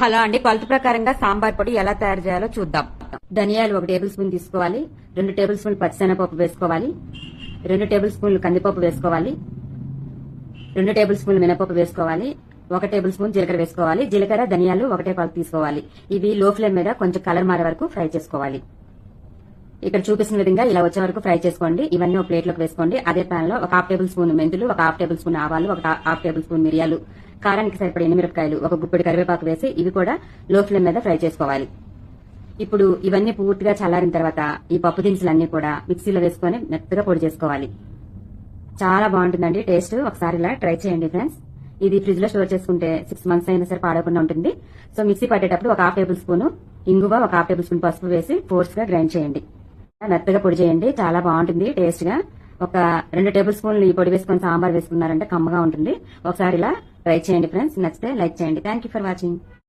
Hello అండి, కొలత ప్రకారంగా సాంబార్ పొడి ఎలా తయారు చేయాలో చూద్దాం. ధనియాలు 1 టేబుల్ స్పూన్ తీసుకోవాలి. 2 టేబుల్ స్పూన్ పచ్చిశనగపప్పు వేసుకోవాలి. 2 టేబుల్ స్పూన్లు కందిపప్పు వేసుకోవాలి. 2 టేబుల్ స్పూన్లు మినపప్పు వేసుకోవాలి. 1 టేబుల్ స్పూన్ జీలకర్ర వేసుకోవాలి. జీలకర్ర ధనియాలు ఒకటే కొలత తీసుకోవాలి. ఇవి లో ఫ్లేమ్ మీద కొంచెం కలర్ మారే వరకు ఫ్రై చేసుకోవాలి. ఇక్కడ చూపిస్తున్న విధంగా ఇలా వచ్చే వరకు ఫ్రై చేసుకోండి. ఇవన్నీ ఒక ప్లేట్ లోకి వేసుకోండి. అదే పాన్ లో 1/2 టేబుల్ స్పూన్ మెంతులు, 1/2 టేబుల్ స్పూన్ ఆవాలు, 1/2 టేబుల్ స్పూన్ మిరియాలు, కారానికి సరిపడే ఎండుమిరపకాయలు, 1 గుప్పెడు కరివేపాకు వేసి ఇవి కూడా లో ఫ్లేమ్ మీద ఫ్రై చేసుకోవాలి. ఇప్పుడు ఇవన్నీ పూర్తిగా చల్లారిన తర్వాత ఈ పప్పు దినుసులన్నీ కూడా మిక్సీలో వేసుకొని మెత్తగా పొడి చేసుకోవాలి. చాలా బాగుంటుందండి టేస్ట్. ఒకసారి ఇలా ట్రై చేయండి ఫ్రెండ్స్. ఇది ఫ్రిడ్జ్ లో స్టోర్ చేసుకుంటే 6 మంత్స్ అయినా సరే పాడకుండా ఉంటుంది. సో మిక్సీ పట్టేటప్పుడు 1/2 టేబుల్ స్పూన్ ఇంగువ, 1/2 టేబుల్ స్పూన్ పసుపు వేసి ఫోర్స్ గా గ్రైండ్ చేయండి. మెత్తగా పొడి చేయండి. చాలా బాగుంటుంది టేస్ట్ గా. 2 టేబుల్ స్పూన్లు ఈ పొడి వేసుకొని సాంబార్ వేసుకున్నారంటే కమ్మగా ఉంటుంది. ఒకసారి ఇలా ట్రై చేయండి ఫ్రెండ్స్. నచ్చితే లైక్ చేయండి. Thank you for watching.